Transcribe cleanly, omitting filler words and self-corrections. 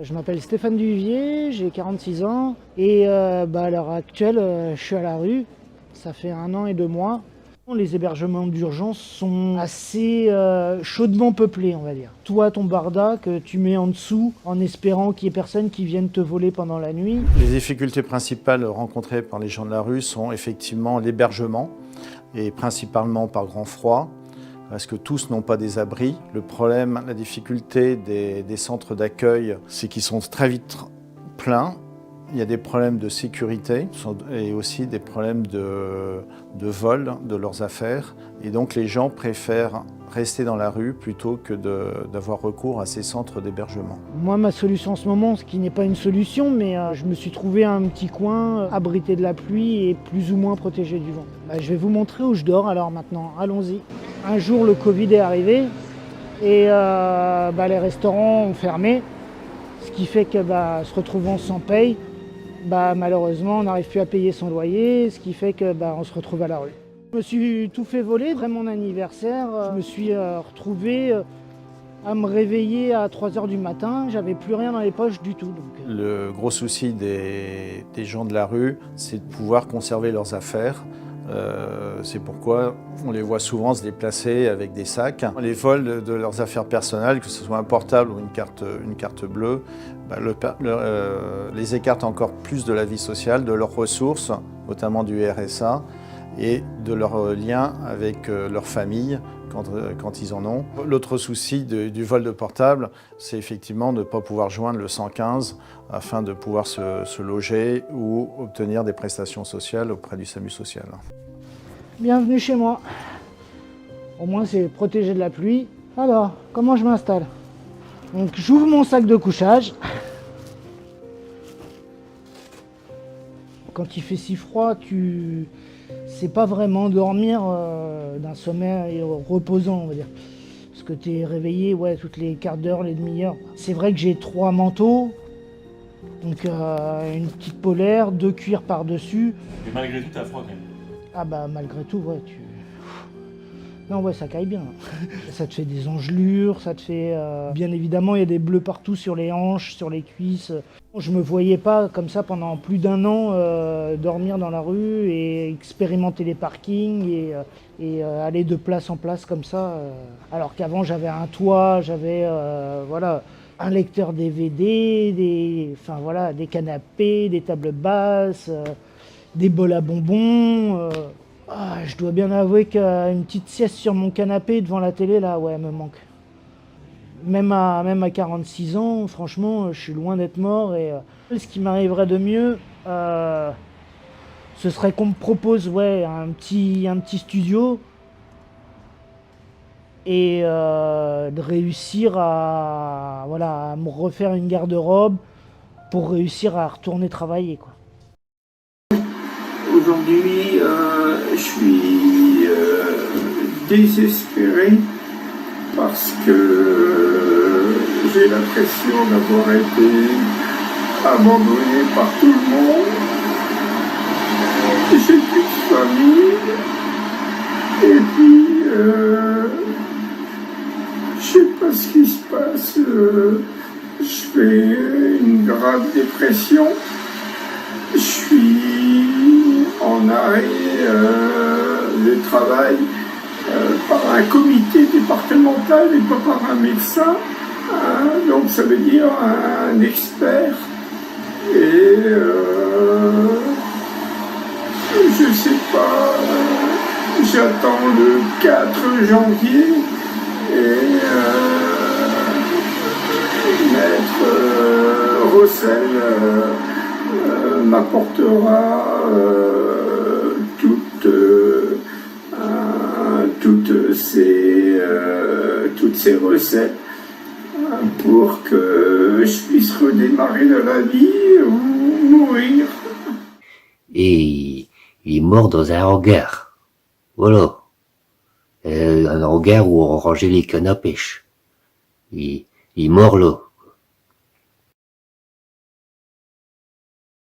Je m'appelle Stéphane Duvier, j'ai 46 ans et à l'heure actuelle, je suis à la rue. Ça fait 1 an et 2 mois. Les hébergements d'urgence sont assez chaudement peuplés, on va dire. Toi, ton barda que tu mets en dessous en espérant qu'il n'y ait personne qui vienne te voler pendant la nuit. Les difficultés principales rencontrées par les gens de la rue sont effectivement l'hébergement et principalement par grand froid, parce que tous n'ont pas des abris. Le problème, la difficulté des centres d'accueil, c'est qu'ils sont très vite pleins. Il y a des problèmes de sécurité et aussi des problèmes de vol de leurs affaires. Et donc les gens préfèrent rester dans la rue plutôt que d'avoir recours à ces centres d'hébergement. Moi, ma solution en ce moment, ce qui n'est pas une solution, mais je me suis trouvé un petit coin abrité de la pluie et plus ou moins protégé du vent. Je vais vous montrer où je dors alors maintenant, allons-y. Un jour, le Covid est arrivé et les restaurants ont fermé, ce qui fait que se retrouvant sans paye, malheureusement, on n'arrive plus à payer son loyer, ce qui fait que on se retrouve à la rue. Je me suis tout fait voler, après mon anniversaire, je me suis retrouvé à me réveiller à 3h du matin, j'avais plus rien dans les poches du tout. Le gros souci des gens de la rue, c'est de pouvoir conserver leurs affaires. C'est pourquoi on les voit souvent se déplacer avec des sacs. Les vols de leurs affaires personnelles, que ce soit un portable ou une carte bleue, les écartent encore plus de la vie sociale, de leurs ressources, notamment du RSA, et de leurs liens avec leur famille quand ils en ont. L'autre souci du vol de portable, c'est effectivement de ne pas pouvoir joindre le 115 afin de pouvoir se loger ou obtenir des prestations sociales auprès du SAMU social. Bienvenue chez moi. Au moins c'est protégé de la pluie. Alors, comment je m'installe? Donc j'ouvre mon sac de couchage. Quand il fait si froid, tu sais pas vraiment dormir d'un sommeil reposant, on va dire. Parce que tu es réveillé toutes les quarts d'heure, les demi-heures. C'est vrai que j'ai 3 manteaux, donc une petite polaire, 2 cuirs par-dessus. Mais malgré tout, t'as froid quand même. Ah malgré tout, Non, ça caille bien. Ça te fait des engelures, ça te fait... Bien évidemment, il y a des bleus partout sur les hanches, sur les cuisses. Je me voyais pas comme ça pendant plus d'1 an dormir dans la rue et expérimenter les parkings et aller de place en place comme ça. Alors qu'avant, j'avais un toit, j'avais un lecteur DVD, des canapés, des tables basses, des bols à bonbons. Je dois bien avouer qu'une petite sieste sur mon canapé devant la télé, là, elle me manque. Même à 46 ans, franchement, je suis loin d'être mort. Et ce qui m'arriverait de mieux, ce serait qu'on me propose un petit studio et de réussir à me refaire une garde-robe pour réussir à retourner travailler, quoi. Aujourd'hui, je suis désespéré parce que j'ai l'impression d'avoir été abandonné par tout le monde. J'ai plus de famille et puis je sais pas ce qui se passe. Je fais une grave dépression. Je suis en arrêt de travail par un comité départemental et pas par un médecin. Donc ça veut dire un expert. Et je sais pas, j'attends le 4 janvier et Maître Rossel m'apportera toutes ces recettes pour que je puisse redémarrer dans la vie ou mourir. Et il est mort dans un hangar. Voilà. Un hangar où on rangeait les cannes à pêche. Il est mort là.